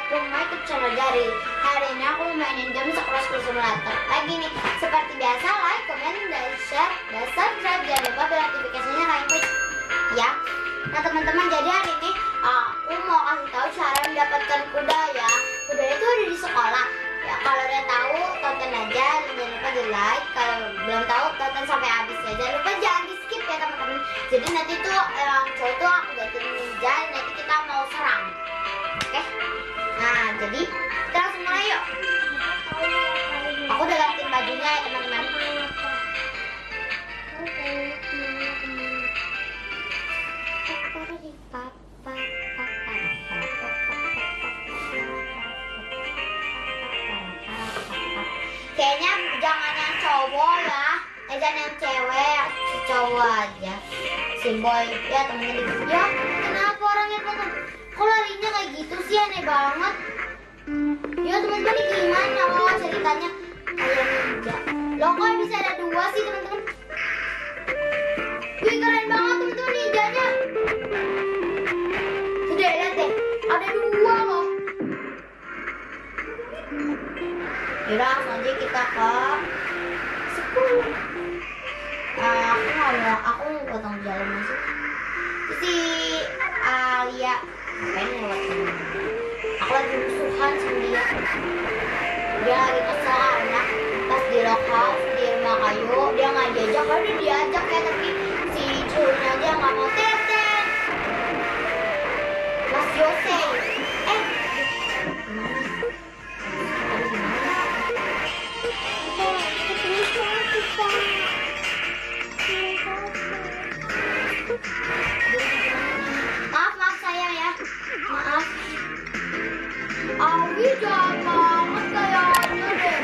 my YouTube channel Jari. Hari ini aku mainin game Sakura School Simulator lagi nih. Seperti biasa, like, comment, dan share, dan subscribe. Jangan lupa bel notifikasinya kalian klik ya. Nah teman-teman, jadi hari ini aku mau kasih tahu cara mendapatkan kuda ya. Kuda itu ada di sekolah. Ya kalau udah tahu tonton aja, dan jangan lupa di like. Kalau belum tahu tonton sampai habis ya. Jangan lupa jangan di skip ya teman-teman. Jadi nanti tuh yang cowok tuh aku gantiin ninja, nanti kita mau serang. Oke? Nah jadi kita langsung mulai yuk. Aku udah gantiin bajunya ya teman-teman. Kayaknya jangan yang cowok ya, jangan yang cewek, cowok aja. Si boy ya temen-temen. Ya kenapa orangnya kok larinya kayak gitu sih, aneh banget. Ya teman-teman, ini gimana loh ceritanya kayak ninja? Loh kok bisa ada dua sih teman-teman? Wih keren banget teman-teman ninjanya. Sudah lihat deh, ada dua loh. Yaudah langsung aja kita ke 10. Aku potong jalan masuk. Si Alia ngapain lewat sini? Aku lagi musuhan sama dia. Dia lagi kesel karena pas di lokal di rumah kayu dia nggak diajak, udah diajak ya tapi si cowoknya aja nggak mau. Teten Mas Yose maaf sayang ya, maaf. Awi jahat banget kayaknya deh.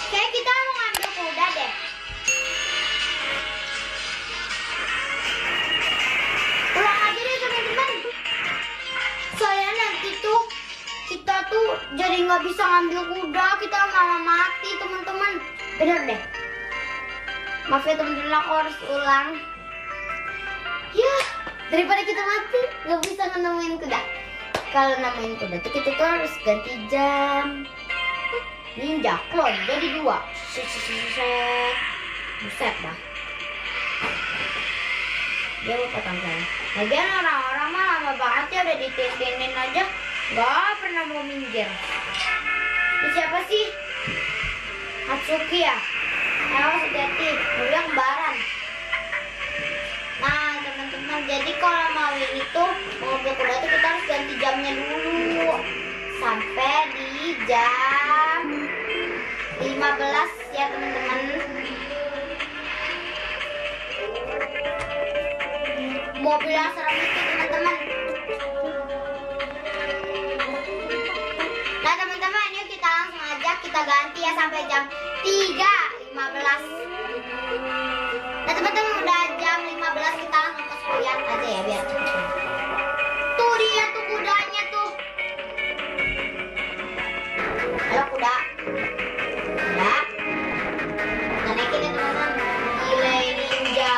Kayak kita mau ngambil kuda deh. Pulang aja deh teman-teman. Soalnya nanti tuh kita tuh jadi nggak bisa ngambil kuda, kita malah mati teman-teman. Bener deh. Maaf ya teman-teman, aku harus ulang. Ya, daripada kita mati nggak bisa nemuin kuda. Kalau nemuin kuda tuh kita tuh harus ganti jam. Ninja clone jadi 2. Buset dah. Dia mau potong jalan. Lagian orang-orang mah lama banget ya, udah ditintinin aja nggak pernah mau minggir. Ini siapa sih? Hatsuki ya? Ayo hati-hati, mobilnya kembaran. Nah teman-teman, jadi kalau mau ini tuh mobil kuda tuh kita harus ganti jamnya dulu sampai di jam 15 ya teman-teman. Mobil yang serem itu teman-teman. Nah teman-teman, yuk kita langsung aja kita ganti ya sampai jam 3.15. Nah teman-teman, udah jam 15 kita langsung ke sekalian aja ya biar cepet. Tuh dia tuh kudanya tuh. Halo kuda. Kuda. Kita naikin ya teman-teman. Gile ninja.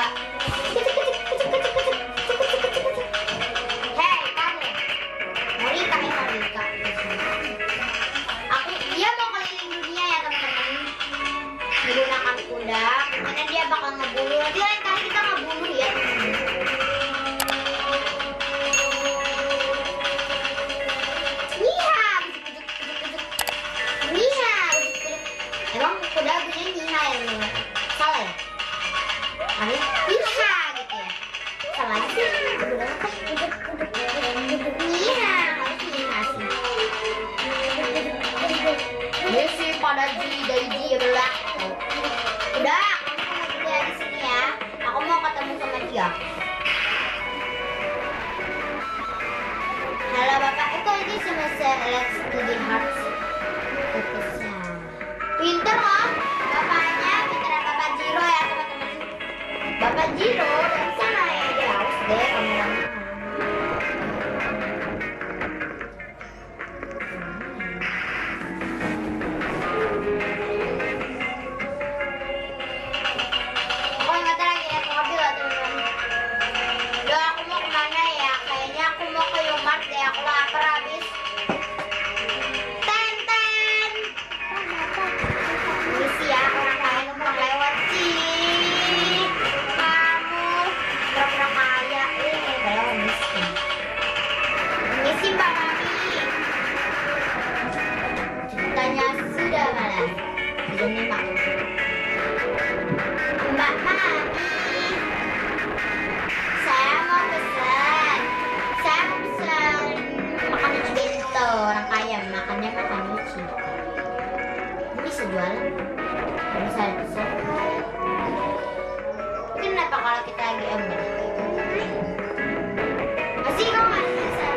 Hei kamu. Morika ya Morika. Dia mau keliling dunia ya teman-teman. Menggunakan kuda, kemudian dia bakal ngebunuh. Nanti lain kali kita ngebunuh ya teman-teman. Niha, emang kuda bunyinya niha ya teman-teman? Salah ya? Harus niha gitu ya? Salah sih. Niha, harus niha sih. Ini sih pada jadi belah. Udah, kamu sama dia di sini ya. Aku mau ketemu sama dia. Halo bapak, kok ini cuma let's to the heart sih. Pinter loh, bapaknya pinter Bapak Jiro ya teman-teman. Bapak Jiro dari sana ya, dia harus deh kameranya. Pokoknya nggak lagi ya mobil lah teman-teman. Udah aku mau kemana ya? Kayaknya kalau kita lagi masih kau nggak bisa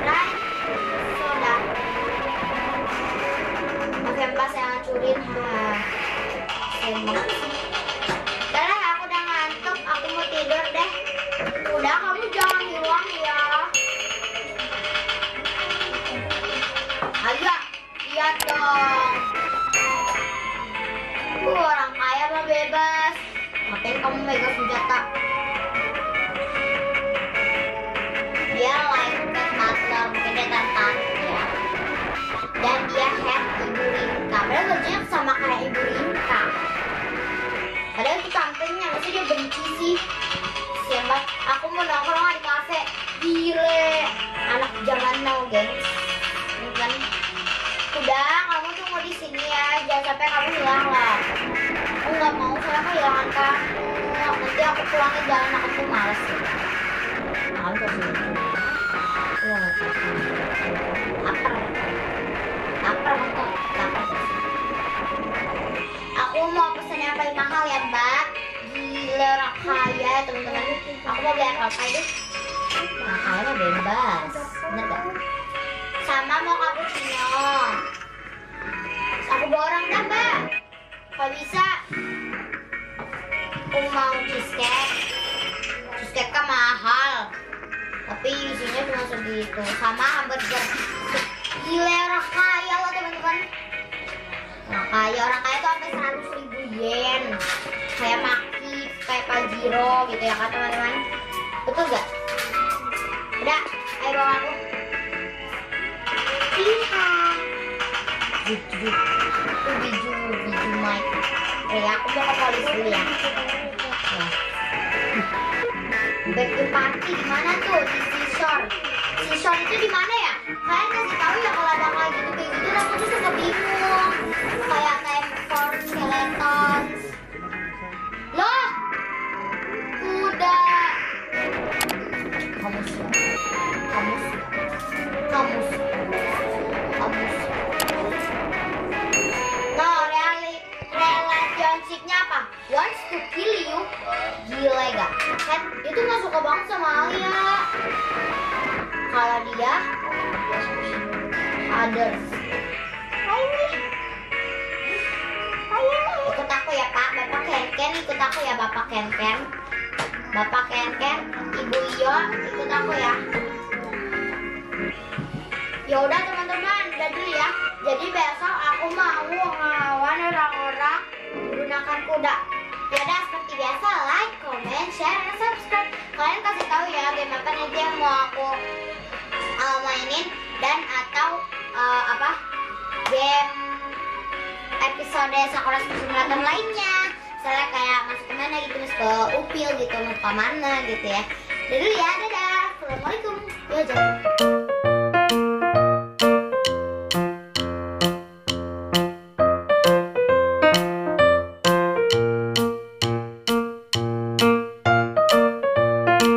right soda oke pas yang hancurin udah lah aku udah ngantuk aku mau tidur deh udah kamu jangan hilang ya ayo lihat dong orang kaya mah bebas ngapain kamu megang senjata dia like cat butler mungkin dia tante ya dan dia head ibu Rinka padahal bajunya sama kayak ibu Rinka padahal itu tantenya masih dia benci sih siapa aku mau nongkrong di kafe gile anak zaman now gengs kan udah kamu tunggu di sini ya jangan sampai kamu hilang lah aku nggak mau saya kehilangan kamu nanti aku pulangnya jalan aku tuh males ya malam tuh sih lapar aku mau pesen yang paling mahal ya mbak gila rakaya teman-teman aku mau beli apa deh rakaya mah bebas bener gak sama mau cappuccino aku bawa orang dah mbak kalau bisa aku mau cheesecake kan mahal tapi isinya cuma segitu sama hamburger gila orang kaya loh teman-teman orang kaya tuh sampai 100.000 yen kayak Maki kayak Pajero gitu ya kan teman-teman betul gak? Udah ayo bawa aku lihat biju mic ya aku mau ke polis dulu ya back to party di mana tuh di seashore itu di mana ya kalian kasih tahu ya kalau ada kayak gitu aku tuh suka bingung kayak for skeletons loh kuda kamu relationship-nya apa? Wants to kill you. Gila gak? Kan itu gak suka banget sama Alia. Kalau dia others. Ikut aku ya Pak, Bapak Ken ikut aku ya Bapak Ken. Bapak Ken, Ibu Iyo ikut aku ya. Ya udah teman-teman, udah dulu ya. Jadi besok aku mau ngelawan orang-orang menggunakan kuda. Ya udah seperti biasa like, comment, share, dan subscribe. Kalian kasih tahu ya game apa nanti yang mau aku mainin dan atau game episode Sakura Simulator lainnya. Misalnya kayak masuk kemana gitu, masuk ke Upil gitu, mau ke mana gitu ya. Jadi ya, dadah. Assalamualaikum. Ya jangan.